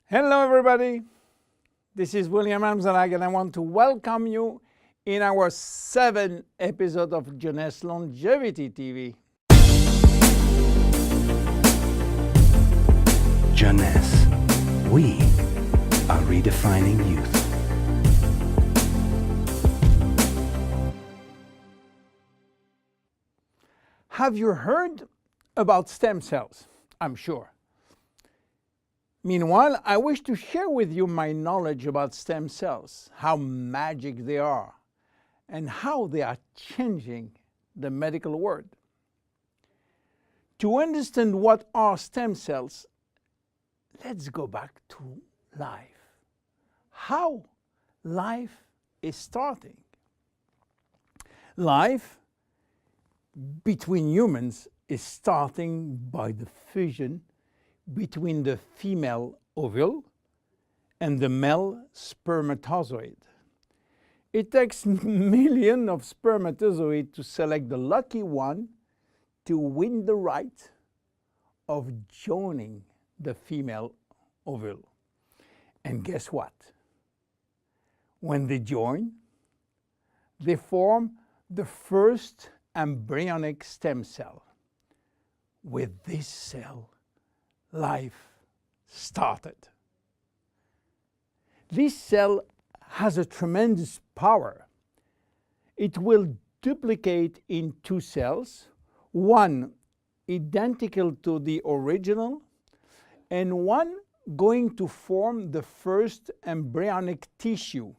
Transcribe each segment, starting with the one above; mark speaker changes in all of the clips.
Speaker 1: Hello everybody, this is William Amzalag and I want to welcome you in our 7th episode of Jeunesse Longevity TV.
Speaker 2: Jeunesse, we are redefining youth.
Speaker 1: Have you heard about stem cells? I'm sure. Meanwhile, I wish to share with you my knowledge about stem cells, how magic they are, and how they are changing the medical world. To understand what are stem cells, let's go back to life. How life is starting. Life between humans is starting by the fusion between the female ovule and the male spermatozoid. It takes millions of spermatozoids to select the lucky one to win the right of joining the female ovule. And guess what? When they join, they form the first embryonic stem cell. With this cell, life started. This cell has a tremendous power. It will duplicate in 2 cells, one identical to the original, and one going to form the first embryonic tissue.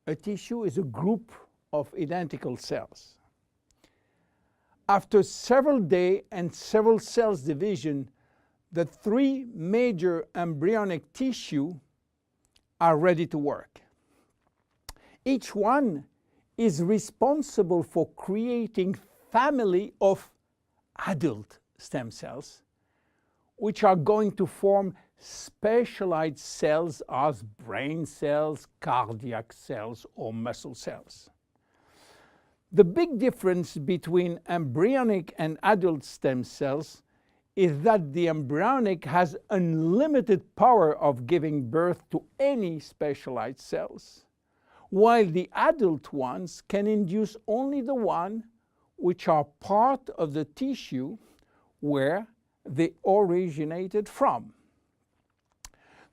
Speaker 1: A tissue is a group of identical cells. After several days and several cells division, the 3 major embryonic tissue are ready to work. Each one is responsible for creating family of adult stem cells, which are going to form specialized cells as brain cells, cardiac cells, or muscle cells. The big difference between embryonic and adult stem cells is that the embryonic has unlimited power of giving birth to any specialized cells, while the adult ones can induce only the one which are part of the tissue where they originated from.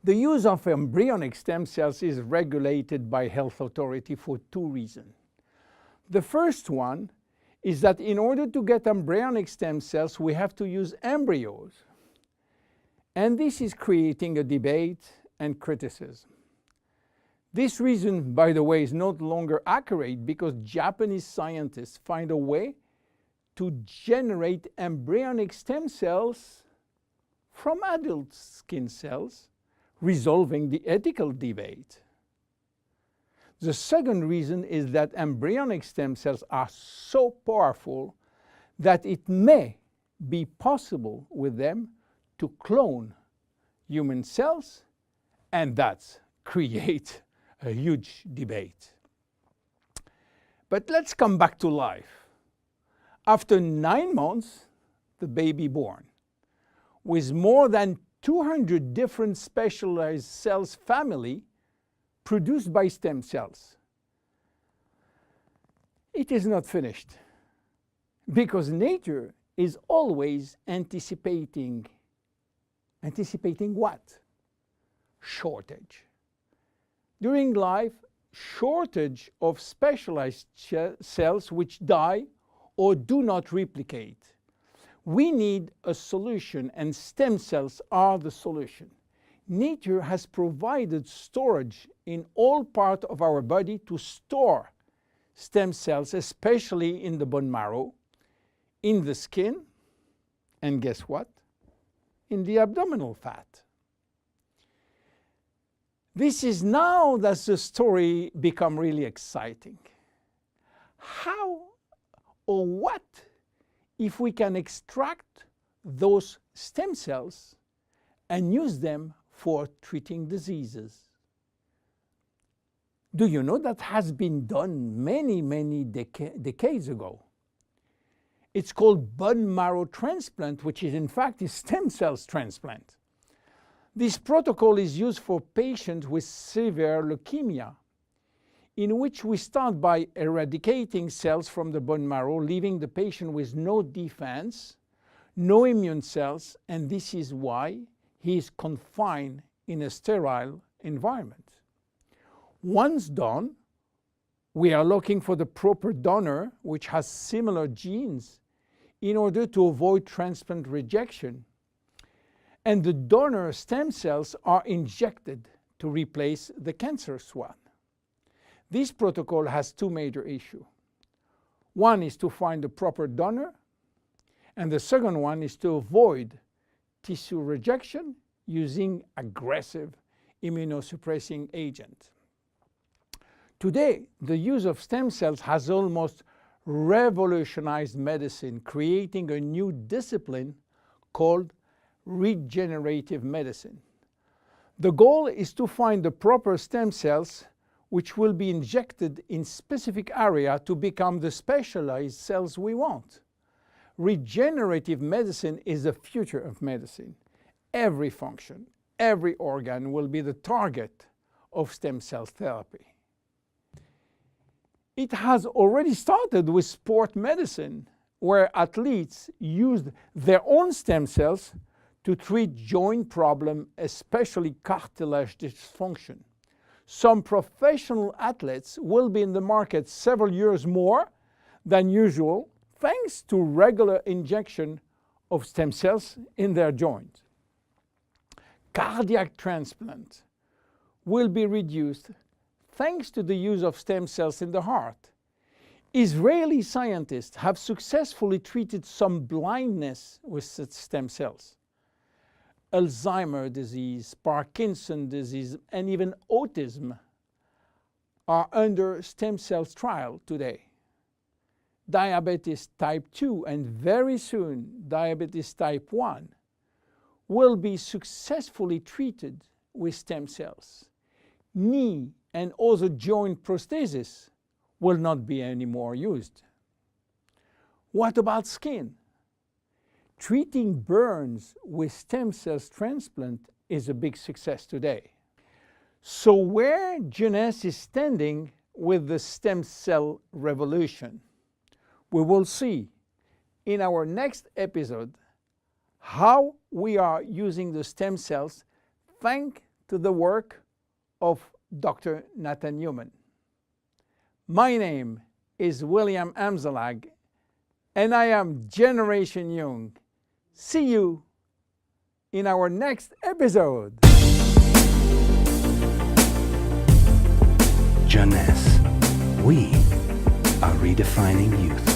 Speaker 1: The use of embryonic stem cells is regulated by health authority for 2 reasons. The first one is that in order to get embryonic stem cells, we have to use embryos. And this is creating a debate and criticism. This reason, by the way, is no longer accurate because Japanese scientists find a way to generate embryonic stem cells from adult skin cells, resolving the ethical debate. The second reason is that embryonic stem cells are so powerful that it may be possible with them to clone human cells, and that's create a huge debate. But let's come back to life. After 9 months, the baby born, with more than 200 different specialized cells family produced by stem cells. It is not finished, because nature is always anticipating what? Shortage. During life, shortage of specialized cells which die or do not replicate. We need a solution, and stem cells are the solution. Nature has provided storage in all parts of our body to store stem cells, especially in the bone marrow, in the skin, and guess what? In the abdominal fat. This is now that the story becomes really exciting. How or what if we can extract those stem cells and use them for treating diseases? Do you know that has been done many decades ago? It's called bone marrow transplant, which is in fact a stem cells transplant. This protocol is used for patients with severe leukemia, in which we start by eradicating cells from the bone marrow, leaving the patient with no defense, no immune cells, and this is why he is confined in a sterile environment. Once done, we are looking for the proper donor which has similar genes in order to avoid transplant rejection. And the donor stem cells are injected to replace the cancerous one. This protocol has two major issues. One is to find the proper donor, and the second one is to avoid tissue rejection using aggressive immunosuppressing agent. Today, the use of stem cells has almost revolutionized medicine, creating a new discipline called regenerative medicine. The goal is to find the proper stem cells which will be injected in specific area to become the specialized cells we want. Regenerative medicine is the future of medicine. Every function, every organ will be the target of stem cell therapy. It has already started with sport medicine, where athletes used their own stem cells to treat joint problems, especially cartilage dysfunction. Some professional athletes will be in the market several years more than usual, thanks to regular injection of stem cells in their joint. Cardiac transplant will be reduced thanks to the use of stem cells in the heart. Israeli scientists have successfully treated some blindness with such stem cells. Alzheimer's disease, Parkinson's disease, and even autism are under stem cells trial today. Diabetes type 2 and very soon diabetes type 1 will be successfully treated with stem cells. Knee and other joint prosthesis will not be anymore used. What about skin? Treating burns with stem cells transplant is a big success today. So where Jeunesse is standing with the stem cell revolution? We will see in our next episode how we are using the stem cells thanks to the work of Dr. Nathan Newman. My name is William Amzalag, and I am Generation Young. See you in our next episode.
Speaker 2: Jeunesse. We are redefining youth.